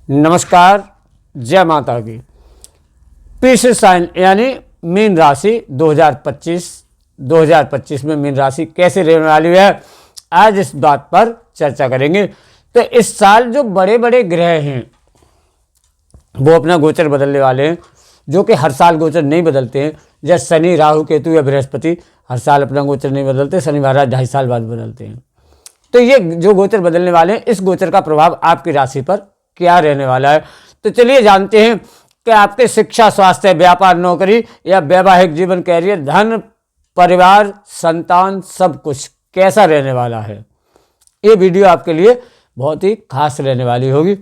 नमस्कार, जय माता की। पीस साइन यानी मीन राशि 2025 में मीन राशि कैसे रहने वाली है, आज इस बात पर चर्चा करेंगे। तो इस साल जो बड़े बड़े ग्रह हैं वो अपना गोचर बदलने वाले हैं, जो कि हर साल गोचर नहीं बदलते हैं। जैसे शनि, राहु, केतु या बृहस्पति हर साल अपना गोचर नहीं बदलते, शनि महाराज 2.5 साल बाद बदलते हैं। तो ये जो गोचर बदलने वाले हैं, इस गोचर का प्रभाव आपकी राशि पर क्या रहने वाला है। तो चलिए जानते हैं कि आपके शिक्षा, स्वास्थ्य, व्यापार, नौकरी या वैवाहिक जीवन, कैरियर, धन, परिवार, संतान, सब कुछ कैसा रहने वाला है। ये वीडियो आपके लिए बहुत ही खास रहने वाली होगी।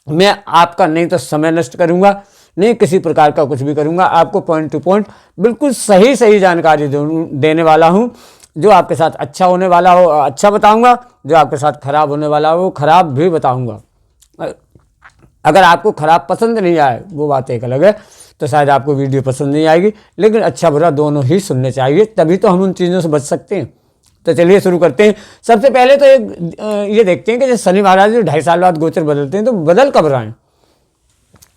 मैं आपका नहीं तो समय नष्ट करूंगा, नहीं किसी प्रकार का कुछ भी करूंगा। आपको पॉइंट टू पॉइंट बिल्कुल सही जानकारी देने वाला हूं। जो आपके साथ अच्छा होने वाला हो अच्छा बताऊंगा, जो आपके साथ खराब होने वाला हो खराब भी बताऊंगा। अगर आपको खराब पसंद नहीं आए वो बात एक अलग है, तो शायद आपको वीडियो पसंद नहीं आएगी, लेकिन अच्छा बुरा दोनों ही सुनने चाहिए, तभी तो हम उन चीज़ों से बच सकते हैं। तो चलिए शुरू करते हैं। सबसे पहले तो ये देखते हैं कि जैसे शनि महाराज जो 2.5 साल बाद गोचर बदलते हैं, तो बदल कब रहे हैं।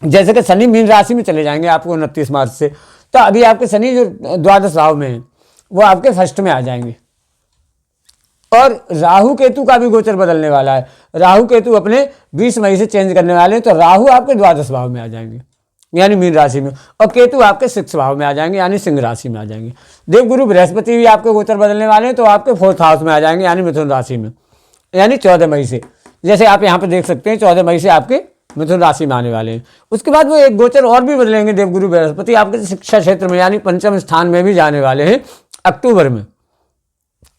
जैसे कि शनि मीन राशि में चले जाएंगे आपको 29 मार्च से, तो अभी आपके शनि जो द्वादश भाव में है वो आपके फर्स्ट में आ जाएंगे। और राहु केतु का भी गोचर बदलने वाला है। राहु केतु अपने 20 मई से चेंज करने वाले हैं, तो राहु आपके द्वादश भाव में आ जाएंगे यानी मीन राशि में, और केतु आपके 6 भाव में आ जाएंगे यानी सिंह राशि में आ जाएंगे। देवगुरु बृहस्पति भी आपके गोचर बदलने वाले हैं, तो आपके 4th हाउस में आ जाएंगे यानी मिथुन राशि में, यानी 14 मई से। जैसे आप यहाँ पर देख सकते हैं 14 मई से आपके मिथुन राशि में आने वाले हैं। उसके बाद वो एक गोचर और भी बदलेंगे देवगुरु बृहस्पति आपके शिक्षा क्षेत्र में यानी 5वें स्थान में भी जाने वाले हैं अक्टूबर में।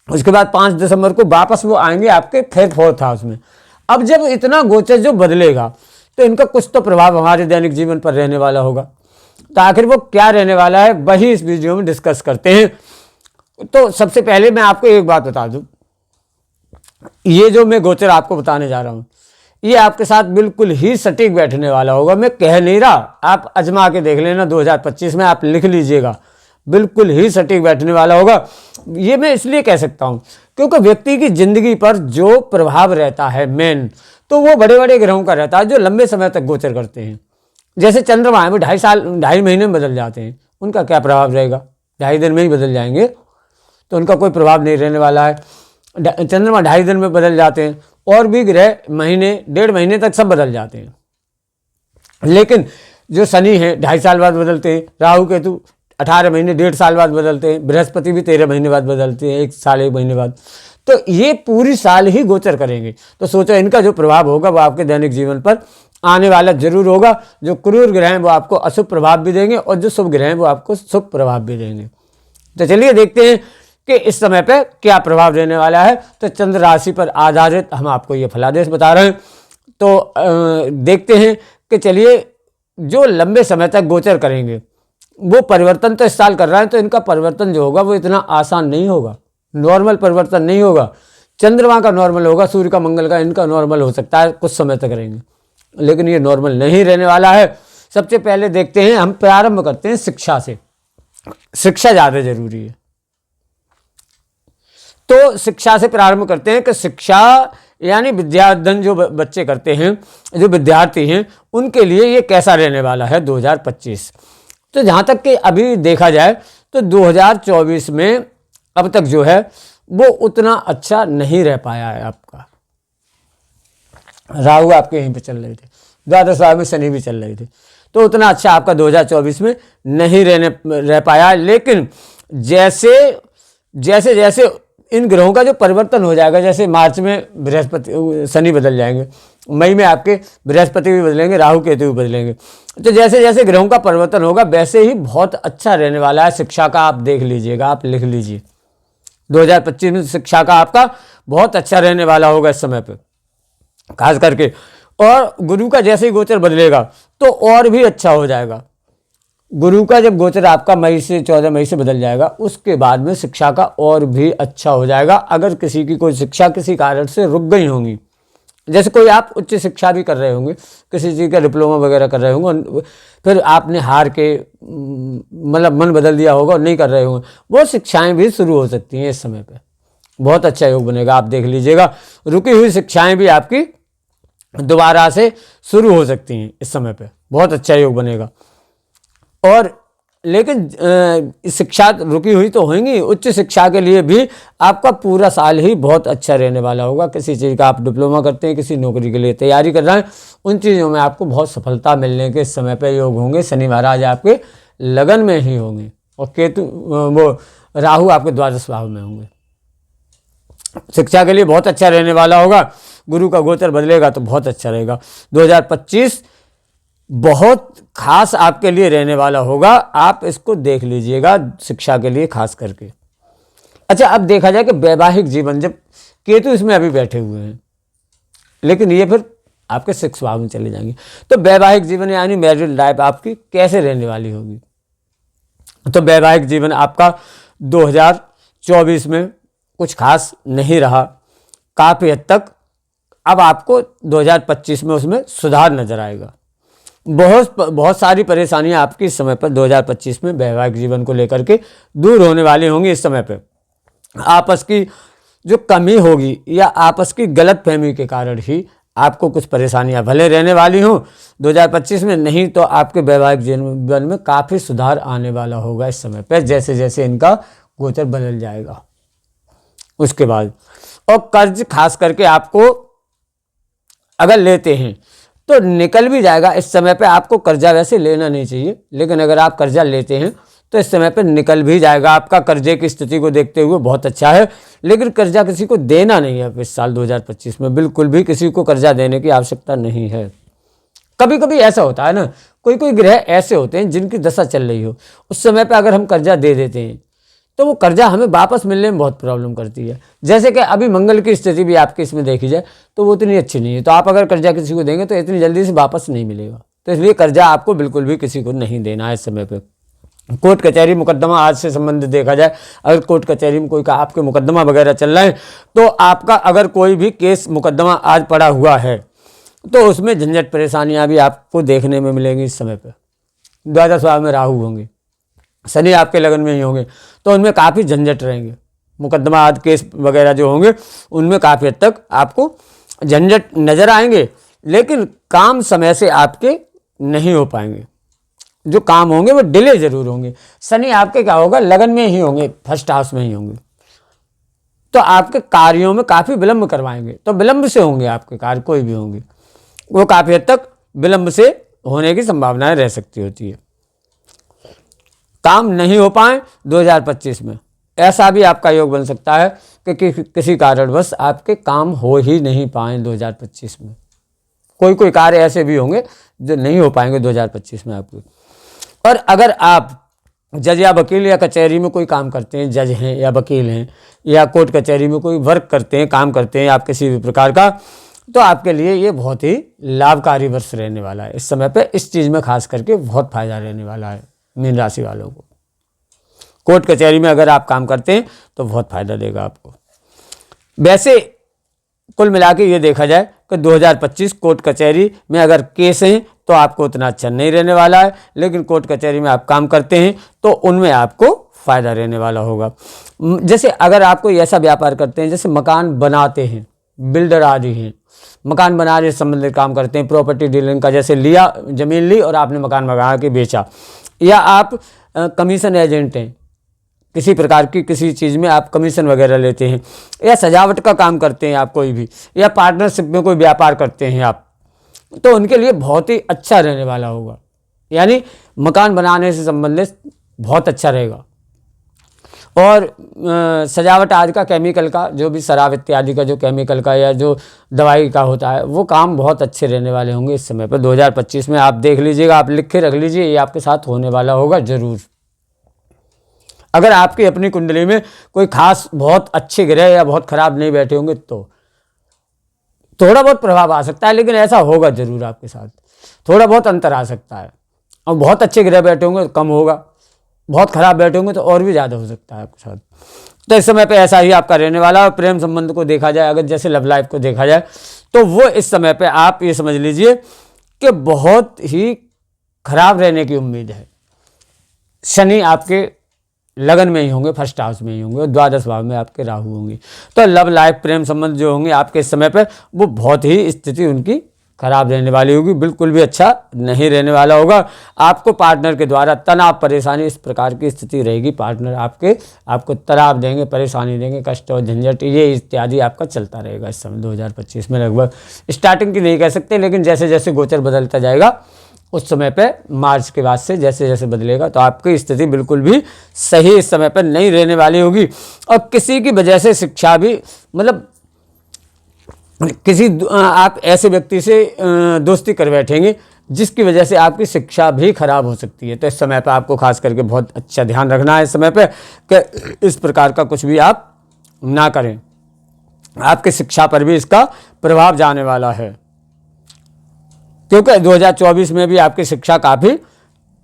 उसके बाद 5 दिसंबर को वापस वो आएंगे आपके फिर 4th हाउस में। अब जब इतना गोचर जो बदलेगा तो इनका कुछ तो प्रभाव हमारे दैनिक जीवन पर रहने वाला होगा। तो आखिर वो क्या रहने वाला है वही इस वीडियो में डिस्कस करते हैं। तो सबसे पहले मैं आपको एक बात बता दूं, ये जो मैं गोचर आपको बताने जा रहा हूं ये आपके साथ बिल्कुल ही सटीक बैठने वाला होगा। मैं कह नहीं रहा, आप आजमा के देख लेना। 2025 में आप लिख लीजिएगा, बिल्कुल ही सटीक बैठने वाला होगा। ये मैं इसलिए कह सकता हूं क्योंकि व्यक्ति की जिंदगी पर जो प्रभाव रहता है मेन, तो वो बड़े बड़े ग्रहों का रहता है जो लंबे समय तक गोचर करते हैं। जैसे चंद्रमा है वो 2.5 महीने में बदल जाते हैं, उनका क्या प्रभाव रहेगा, 2.5 दिन में ही बदल जाएंगे, तो उनका कोई प्रभाव नहीं रहने वाला है। चंद्रमा 2.5 दिन में बदल जाते हैं, और भी ग्रह महीने 1.5 महीने तक सब बदल जाते हैं। लेकिन जो शनि है 2.5 साल बाद बदलते हैं, राहु केतु 18 महीने 1.5 साल बाद बदलते हैं, बृहस्पति भी 13 महीने बाद बदलते हैं, 1 साल 1 महीने बाद। तो ये पूरी साल ही गोचर करेंगे। तो सोचो इनका जो प्रभाव होगा वो आपके दैनिक जीवन पर आने वाला जरूर होगा। जो क्रूर ग्रह हैं वो आपको अशुभ प्रभाव भी देंगे, और जो शुभ ग्रह हैं वो आपको शुभ प्रभाव भी देंगे। तो चलिए देखते हैं कि इस समय पे क्या प्रभाव रहने वाला है। तो चंद्र राशि पर आधारित हम आपको ये फलादेश बता रहे हैं। तो देखते हैं कि चलिए जो लंबे समय तक गोचर करेंगे वो परिवर्तन तो इस साल कर रहा है, तो इनका परिवर्तन जो होगा वो इतना आसान नहीं होगा, नॉर्मल परिवर्तन नहीं होगा। चंद्रमा का नॉर्मल होगा, सूर्य का, मंगल का, इनका नॉर्मल हो सकता है, कुछ समय तक रहेंगे, लेकिन ये नॉर्मल नहीं रहने वाला है। सबसे पहले देखते हैं, हम प्रारंभ करते हैं शिक्षा से। शिक्षा ज़्यादा जरूरी है, तो शिक्षा से प्रारंभ करते हैं कि शिक्षा यानी विद्याध्ययन जो बच्चे करते हैं, जो विद्यार्थी हैं, उनके लिए ये कैसा रहने वाला है 2025। तो जहाँ तक कि अभी देखा जाए तो 2024 में अब तक जो है वो उतना अच्छा नहीं रह पाया है आपका। राहु आपके यहीं पे चल रहे थे, द्वादश भाव में शनि भी चल रहे थे, तो उतना अच्छा आपका 2024 में नहीं रह पाया। लेकिन जैसे जैसे इन ग्रहों का जो परिवर्तन हो जाएगा, जैसे मार्च में बृहस्पति शनि बदल जाएंगे, मई में आपके बृहस्पति भी बदलेंगे, राहु केतु भी बदलेंगे। तो जैसे जैसे ग्रहों का परिवर्तन होगा वैसे ही बहुत अच्छा रहने वाला है शिक्षा का। आप देख लीजिएगा, आप लिख लीजिए 2025 में शिक्षा का आपका बहुत अच्छा रहने वाला होगा इस समय पे खास करके। और गुरु का जैसे ही गोचर बदलेगा तो और भी अच्छा हो जाएगा। गुरु का जब गोचर आपका 14 मई से बदल जाएगा, उसके बाद में शिक्षा का और भी अच्छा हो जाएगा। अगर किसी की कोई शिक्षा किसी कारण से रुक गई होंगी, जैसे कोई आप उच्च शिक्षा भी कर रहे होंगे, किसी चीज़ का डिप्लोमा वगैरह कर रहे होंगे, फिर आपने हार के मतलब मन बदल दिया होगा और नहीं कर रहे होंगे, वो शिक्षाएं भी शुरू हो सकती हैं इस समय पे। बहुत अच्छा योग बनेगा, आप देख लीजिएगा। रुकी हुई शिक्षाएं भी आपकी दोबारा से शुरू हो सकती हैं इस समय पे, बहुत अच्छा योग बनेगा। और लेकिन शिक्षा रुकी हुई तो होंगी, उच्च शिक्षा के लिए भी आपका पूरा साल ही बहुत अच्छा रहने वाला होगा। किसी चीज़ का आप डिप्लोमा करते हैं, किसी नौकरी के लिए तैयारी कर रहे हैं, उन चीज़ों में आपको बहुत सफलता मिलने के इस समय पे योग होंगे। शनि महाराज आपके लगन में ही होंगे और केतु वो राहु आपके द्वादश भाव में होंगे। शिक्षा के लिए बहुत अच्छा रहने वाला होगा। गुरु का गोचर बदलेगा तो बहुत अच्छा रहेगा। 2025 बहुत खास आपके लिए रहने वाला होगा, आप इसको देख लीजिएगा शिक्षा के लिए खास करके। अच्छा, अब देखा जाए कि वैवाहिक जीवन, जब केतु इसमें अभी बैठे हुए हैं, लेकिन ये फिर आपके 6 भाव में चले जाएंगे, तो वैवाहिक जीवन यानी मैरिड लाइफ आपकी कैसे रहने वाली होगी। तो वैवाहिक जीवन आपका 2024 में कुछ खास नहीं रहा, काफ़ी हद तक। अब आपको 2025 में उसमें सुधार नजर आएगा। बहुत सारी परेशानियां आपकी इस समय पर 2025 में वैवाहिक जीवन को लेकर के दूर होने वाली होंगी। इस समय पे आपस की जो कमी होगी या आपस की गलतफहमी के कारण ही आपको कुछ परेशानियां भले रहने वाली हों 2025 में, नहीं तो आपके वैवाहिक जीवन में काफ़ी सुधार आने वाला होगा इस समय पर, जैसे जैसे इनका गोचर बदल जाएगा। उसके बाद और कर्ज खास करके आपको अगर लेते हैं तो निकल भी जाएगा। इस समय पे आपको कर्जा वैसे लेना नहीं चाहिए, लेकिन अगर आप कर्जा लेते हैं तो इस समय पे निकल भी जाएगा। आपका कर्जे की स्थिति को देखते हुए बहुत अच्छा है, लेकिन कर्जा किसी को देना नहीं है इस साल 2025 में। बिल्कुल भी किसी को कर्जा देने की आवश्यकता नहीं है। कभी कभी ऐसा होता है ना, कोई कोई ग्रह ऐसे होते हैं जिनकी दशा चल रही हो, उस समय पर अगर हम कर्जा दे देते हैं तो वो कर्जा हमें वापस मिलने में बहुत प्रॉब्लम करती है। जैसे कि अभी मंगल की स्थिति भी आपके इसमें देखी जाए तो वो इतनी अच्छी नहीं है, तो आप अगर कर्जा किसी को देंगे तो इतनी जल्दी से वापस नहीं मिलेगा। तो इसलिए कर्जा आपको बिल्कुल भी किसी को नहीं देना है इस समय पे। कोर्ट कचहरी मुकदमा आज से संबंधित देखा जाए, अगर कोर्ट कचहरी में कोई का आपके मुकदमा वगैरह चल रहा है तो आपका अगर कोई भी केस मुकदमा आज पड़ा हुआ है तो उसमें झंझट परेशानियाँ भी आपको देखने में मिलेंगी इस समय पर। द्वादश भाव में राहु होंगे, शनि आपके लगन में ही होंगे, तो उनमें काफ़ी झंझट रहेंगे। मुकदमा आदि केस वगैरह जो होंगे उनमें काफ़ी हद तक आपको झंझट नज़र आएंगे, लेकिन काम समय से आपके नहीं हो पाएंगे। जो काम होंगे वो डिले ज़रूर होंगे। शनि आपके क्या होगा, लगन में ही होंगे, फर्स्ट हाउस में ही होंगे, तो आपके कार्यों में काफ़ी विलंब करवाएंगे। तो विलंब से होंगे आपके कार्य, कोई भी होंगे वो काफ़ी हद तक विलंब से होने की संभावनाएं रह सकती होती है। काम नहीं हो पाए 2025 में, ऐसा भी आपका योग बन सकता है कि किसी कारणवश आपके काम हो ही नहीं पाए 2025 में। कोई कोई कार्य ऐसे भी होंगे जो नहीं हो पाएंगे 2025 में आपके। और अगर आप जज या वकील या कचहरी में कोई काम करते हैं, जज हैं या वकील हैं या कोर्ट कचहरी में कोई वर्क करते हैं, काम करते हैं आप किसी भी प्रकार का, तो आपके लिए ये बहुत ही लाभकारी वर्ष रहने वाला है। इस समय पे इस चीज़ में खास करके बहुत फायदा रहने वाला है मीन राशि वालों को। कोर्ट कचहरी में अगर आप काम करते हैं तो बहुत फायदा देगा आपको। वैसे कुल मिला के ये देखा जाए कि 2025 कोर्ट कचहरी में अगर केस हैं तो आपको उतना अच्छा नहीं रहने वाला है, लेकिन कोर्ट कचहरी में आप काम करते हैं तो उनमें आपको फ़ायदा रहने वाला होगा। जैसे अगर आप कोई ऐसा व्यापार करते हैं, जैसे मकान बनाते हैं, बिल्डर आदि हैं, मकान बनाने से संबंधित काम करते हैं, प्रॉपर्टी डीलिंग का, जैसे लिया ज़मीन ली और आपने मकान बना के बेचा, या आप कमीशन एजेंट हैं, किसी प्रकार की किसी चीज़ में आप कमीशन वगैरह लेते हैं, या सजावट का काम करते हैं आप कोई भी, या पार्टनरशिप में कोई व्यापार करते हैं आप, तो उनके लिए बहुत ही अच्छा रहने वाला होगा। यानी मकान बनाने से संबंधित बहुत अच्छा रहेगा। और सजावट आदि का, केमिकल का, जो भी शराब इत्यादि का जो केमिकल का या जो दवाई का होता है, वो काम बहुत अच्छे रहने वाले होंगे इस समय पर 2025 में। आप देख लीजिएगा, आप लिख के रख लीजिए, ये आपके साथ होने वाला होगा ज़रूर। अगर आपकी अपनी कुंडली में कोई खास बहुत अच्छे ग्रह या बहुत खराब नहीं बैठे होंगे तो थोड़ा बहुत प्रभाव आ सकता है, लेकिन ऐसा होगा ज़रूर आपके साथ। थोड़ा बहुत अंतर आ सकता है, और बहुत अच्छे ग्रह बैठे होंगे तो कम होगा, बहुत खराब बैठे होंगे तो और भी ज़्यादा हो सकता है आपके साथ। तो इस समय पे ऐसा ही आपका रहने वाला है। प्रेम संबंध को देखा जाए, अगर जैसे लव लाइफ को देखा जाए, तो वो इस समय पे आप ये समझ लीजिए कि बहुत ही खराब रहने की उम्मीद है। शनि आपके लगन में ही होंगे, फर्स्ट हाउस में ही होंगे, और द्वादश भाव में आपके राहु होंगे। तो लव लाइफ, प्रेम संबंध जो होंगे आपके इस समय पे, वो बहुत ही स्थिति उनकी खराब रहने वाली होगी, बिल्कुल भी अच्छा नहीं रहने वाला होगा। आपको पार्टनर के द्वारा तनाव, परेशानी, इस प्रकार की स्थिति रहेगी। पार्टनर आपको तनाव देंगे, परेशानी देंगे, कष्ट और झंझट ये इत्यादि आपका चलता रहेगा इस समय 2025 में। लगभग स्टार्टिंग की नहीं कह सकते, लेकिन जैसे जैसे गोचर बदलता जाएगा उस समय पे मार्च के बाद से जैसे जैसे बदलेगा तो आपकी स्थिति बिल्कुल भी सही इस समय पर नहीं रहने वाली होगी। और किसी की वजह से शिक्षा भी, मतलब आप ऐसे व्यक्ति से दोस्ती कर बैठेंगे जिसकी वजह से आपकी शिक्षा भी खराब हो सकती है। तो इस समय पर आपको खास करके बहुत अच्छा ध्यान रखना है इस समय पे कि इस प्रकार का कुछ भी आप ना करें, आपकी शिक्षा पर भी इसका प्रभाव जाने वाला है, क्योंकि 2024 में भी आपकी शिक्षा काफ़ी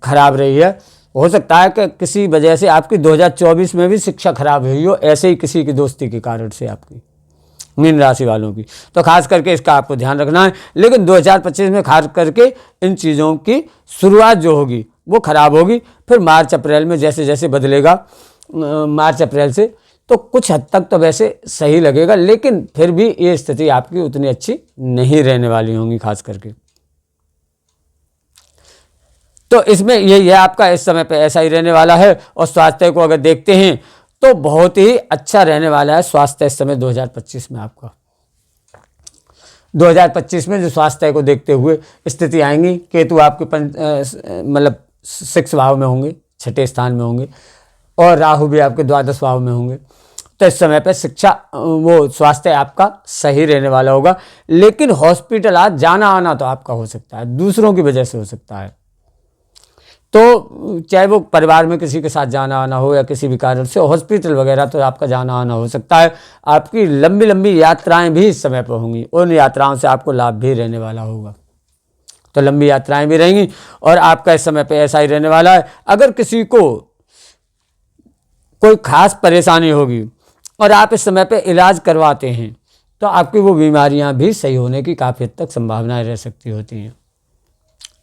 खराब रही है। हो सकता है कि किसी वजह से आपकी 2024 में भी शिक्षा खराब हुई हो, ऐसे ही किसी की दोस्ती के कारण से आपकी, मीन राशि वालों की। तो खास करके इसका आपको ध्यान रखना है। लेकिन 2025 में खास करके इन चीज़ों की शुरुआत जो होगी वो खराब होगी। फिर मार्च अप्रैल में जैसे जैसे बदलेगा, मार्च अप्रैल से तो कुछ हद तक तो वैसे सही लगेगा, लेकिन फिर भी ये स्थिति आपकी उतनी अच्छी नहीं रहने वाली होंगी खास करके। तो इसमें ये आपका इस समय पे ऐसा ही रहने वाला है। और स्वास्थ्य को अगर देखते हैं तो बहुत ही अच्छा रहने वाला है स्वास्थ्य इस समय 2025 में आपका। 2025 में जो स्वास्थ्य को देखते हुए स्थिति आएंगी, केतु आपके मतलब 6 भाव में होंगे, 6ठे स्थान में होंगे, और राहु भी आपके 12 भाव में होंगे। तो इस समय पे स्वास्थ्य आपका सही रहने वाला होगा। लेकिन हॉस्पिटल आज जाना आना तो आपका हो सकता है, दूसरों की वजह से हो सकता है। तो चाहे वो परिवार में किसी के साथ जाना आना हो या किसी भी कारण से हॉस्पिटल वगैरह, तो आपका जाना आना हो सकता है। आपकी लंबी लंबी यात्राएं भी इस समय पर होंगी, उन यात्राओं से आपको लाभ भी रहने वाला होगा। तो लंबी यात्राएं भी रहेंगी और आपका इस समय पे ऐसा ही रहने वाला है। अगर किसी को कोई खास परेशानी होगी और आप इस समय पे इलाज करवाते हैं तो आपकी वो बीमारियां भी सही होने की काफ़ी हद तक संभावनाएं रह सकती होती हैं।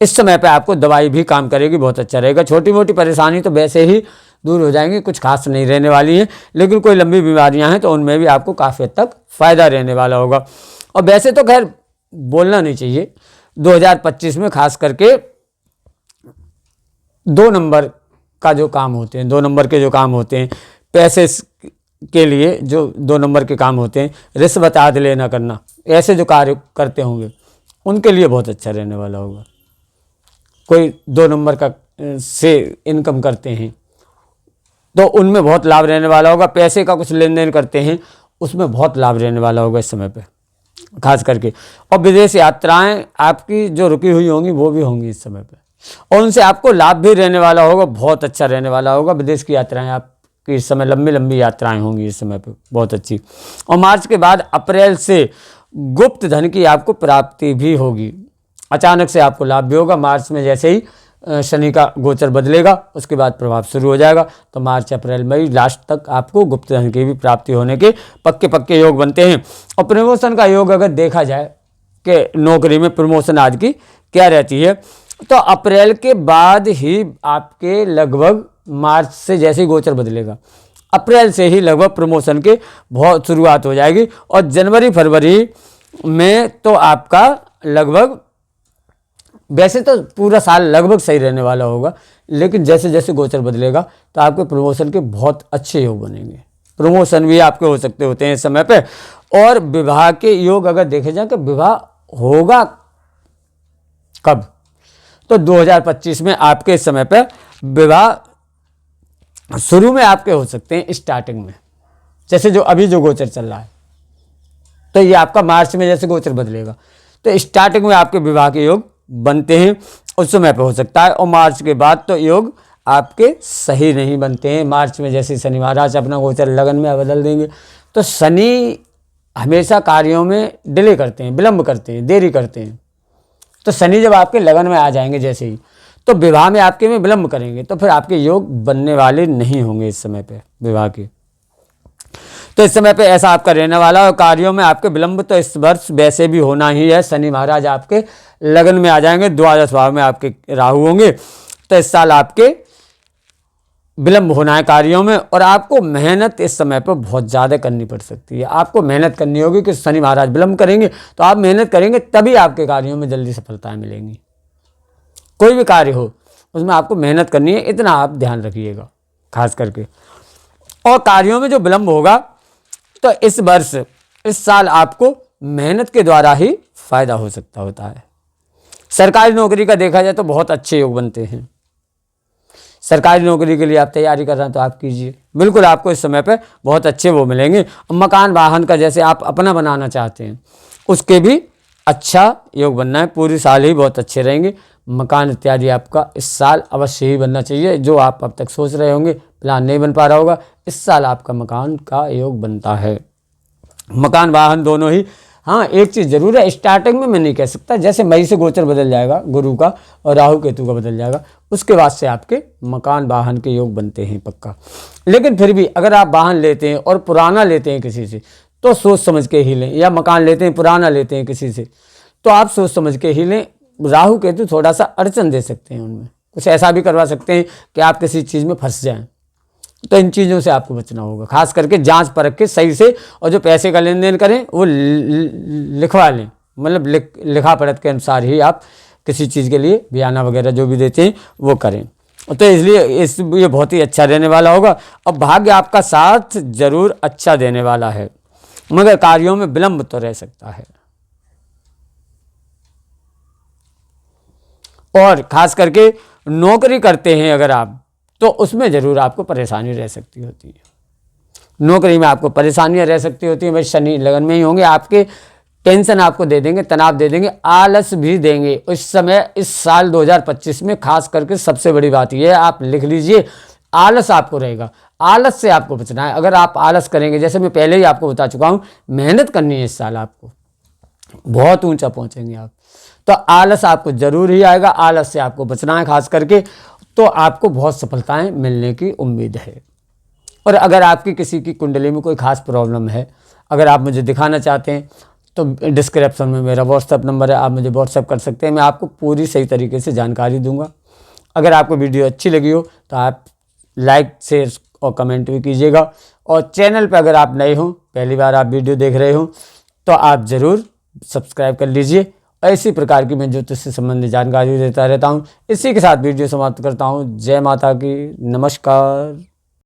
इस समय पे आपको दवाई भी काम करेगी, बहुत अच्छा रहेगा। छोटी मोटी परेशानी तो वैसे ही दूर हो जाएंगी, कुछ खास नहीं रहने वाली हैं। लेकिन कोई लंबी बीमारियां हैं तो उनमें भी आपको काफ़ी हद तक फ़ायदा रहने वाला होगा। और वैसे तो खैर बोलना नहीं चाहिए, 2025 में खास करके 2 नंबर का जो काम होते हैं, 2 नंबर के जो काम होते हैं, पैसे के लिए जो 2 नंबर के काम होते हैं, रिश्वत आदि लेना करना, ऐसे जो कार्य करते होंगे उनके लिए बहुत अच्छा रहने वाला होगा। कोई 2 नंबर का से इनकम करते हैं तो उनमें बहुत लाभ रहने वाला होगा। पैसे का कुछ लेन देन करते हैं उसमें बहुत लाभ रहने वाला होगा इस समय पे खास करके। और विदेश यात्राएं आपकी जो रुकी हुई होंगी वो भी होंगी इस समय पे, और उनसे आपको लाभ भी रहने वाला होगा, बहुत अच्छा रहने वाला होगा। विदेश की यात्राएं आपकी इस समय लंबी लंबी यात्राएं होंगी इस समय पे, बहुत अच्छी। और मार्च के बाद अप्रैल से गुप्त धन की आपको प्राप्ति भी होगी, अचानक से आपको लाभ भी होगा। मार्च में जैसे ही शनि का गोचर बदलेगा उसके बाद प्रभाव शुरू हो जाएगा। तो मार्च अप्रैल मई लास्ट तक आपको गुप्त धन की भी प्राप्ति होने के पक्के योग बनते हैं। और प्रमोशन का योग अगर देखा जाए कि नौकरी में प्रमोशन आज की क्या रहती है, तो अप्रैल के बाद ही आपके लगभग मार्च से जैसे ही गोचर बदलेगा अप्रैल से ही लगभग प्रमोशन की बहुत शुरुआत हो जाएगी। और जनवरी फरवरी में तो आपका लगभग, वैसे तो पूरा साल लगभग सही रहने वाला होगा, लेकिन जैसे जैसे गोचर बदलेगा तो आपके प्रमोशन के बहुत अच्छे योग बनेंगे। प्रमोशन भी आपके हो सकते होते हैं इस समय पे। और विवाह के योग अगर देखे जाए कि विवाह होगा कब, तो 2025 में आपके इस समय पे विवाह शुरू में आपके हो सकते हैं, स्टार्टिंग में जैसे जो अभी जो गोचर चल रहा है, तो ये आपका मार्च में जैसे गोचर बदलेगा तो स्टार्टिंग में आपके विवाह के योग बनते हैं, उस समय पे हो सकता है। और मार्च के बाद तो योग आपके सही नहीं बनते हैं। मार्च में जैसे शनि महाराज अपना गोचर लगन में बदल देंगे, तो शनि हमेशा कार्यों में डिले करते हैं, विलंब करते हैं, देरी करते हैं। तो शनि जब आपके लगन में आ जाएंगे जैसे ही, तो विवाह में आपके में विलंब करेंगे, तो फिर आपके योग बनने वाले नहीं होंगे इस समय पे विवाह के। तो इस समय पे ऐसा आपका रहने वाला। और कार्यों में आपके विलंब तो इस वर्ष वैसे भी होना ही है। शनि महाराज आपके लगन में आ जाएंगे, 12 भाव में आपके राहु होंगे, तो इस साल आपके विलंब होना है कार्यों में, और आपको मेहनत इस समय पर बहुत ज़्यादा करनी पड़ सकती है। आपको मेहनत करनी होगी कि शनि महाराज विलंब करेंगे, तो आप मेहनत करेंगे तभी आपके कार्यों में जल्दी सफलताएं मिलेंगी। कोई भी कार्य हो उसमें आपको मेहनत करनी है, इतना आप ध्यान रखिएगा खास करके। और कार्यों में जो विलंब होगा तो इस वर्ष, इस साल आपको मेहनत के द्वारा ही फायदा हो सकता होता है। सरकारी नौकरी का देखा जाए तो बहुत अच्छे योग बनते हैं। सरकारी नौकरी के लिए आप तैयारी कर रहे हैं तो आप कीजिए, बिल्कुल आपको इस समय पे बहुत अच्छे वो मिलेंगे। मकान वाहन का जैसे आप अपना बनाना चाहते हैं उसके भी अच्छा योग बनना है, पूरी साल ही बहुत अच्छे रहेंगे। मकान इत्यादि आपका इस साल अवश्य ही बनना चाहिए। जो आप अब तक सोच रहे होंगे, प्लान नहीं बन पा रहा होगा, इस साल आपका मकान का योग बनता है। मकान वाहन दोनों ही। हाँ, एक चीज़ जरूर है, स्टार्टिंग में मैं नहीं कह सकता, जैसे मई से गोचर बदल जाएगा गुरु का और राहु केतु का बदल जाएगा, उसके बाद से आपके मकान वाहन के योग बनते हैं पक्का। लेकिन फिर भी अगर आप वाहन लेते हैं और पुराना लेते हैं किसी से तो सोच समझ के ही लें, या मकान लेते हैं पुराना लेते हैं किसी से तो आप सोच समझ के ही लें। राहु केतु थोड़ा सा अड़चन दे सकते हैं, उनमें कुछ ऐसा भी करवा सकते हैं कि आप किसी चीज़ में फंस जाएं। तो इन चीज़ों से आपको बचना होगा, खास करके जांच परख के सही से, और जो पैसे का लेन देन करें वो लिखवा लें, मतलब लिखा पढ़त के अनुसार ही आप किसी चीज़ के लिए बयाना वगैरह जो भी देते हैं वो करें। तो इसलिए ये बहुत ही अच्छा रहने वाला होगा। और भाग्य आपका साथ जरूर अच्छा देने वाला है, मगर कार्यों में विलंब तो रह सकता है। और खास करके नौकरी करते हैं अगर आप, तो उसमें ज़रूर आपको परेशानी रह सकती होती है। नौकरी में आपको परेशानियां रह सकती होती हैं। भाई शनि लगन में ही होंगे, आपके टेंशन आपको दे देंगे, तनाव दे देंगे, आलस भी देंगे इस समय। इस साल 2025 में खास करके सबसे बड़ी बात यह है, आप लिख लीजिए, आलस आपको रहेगा। आलस से आपको बचना है। अगर आप आलस करेंगे, जैसे मैं पहले ही आपको बता चुका हूँ, मेहनत करनी है इस साल, आपको बहुत ऊंचा पहुंचेंगे आप। तो आलस आपको जरूर ही आएगा, आलस से आपको बचना है खास करके। तो आपको बहुत सफलताएं मिलने की उम्मीद है। और अगर आपकी किसी की कुंडली में कोई खास प्रॉब्लम है, अगर आप मुझे दिखाना चाहते हैं तो डिस्क्रिप्शन में मेरा व्हाट्सएप नंबर है, आप मुझे व्हाट्सएप कर सकते हैं। मैं आपको पूरी सही तरीके से जानकारी दूंगा। अगर आपको वीडियो अच्छी लगी हो तो आप लाइक, शेयर और कमेंट भी कीजिएगा। और चैनल पर अगर आप नए हो, पहली बार आप वीडियो देख रहे हो, तो आप ज़रूर सब्सक्राइब कर लीजिए। ऐसी प्रकार की मैं ज्योतिष से संबंधित जानकारी देता रहता हूँ। इसी के साथ वीडियो समाप्त करता हूँ। जय माता की, नमस्कार।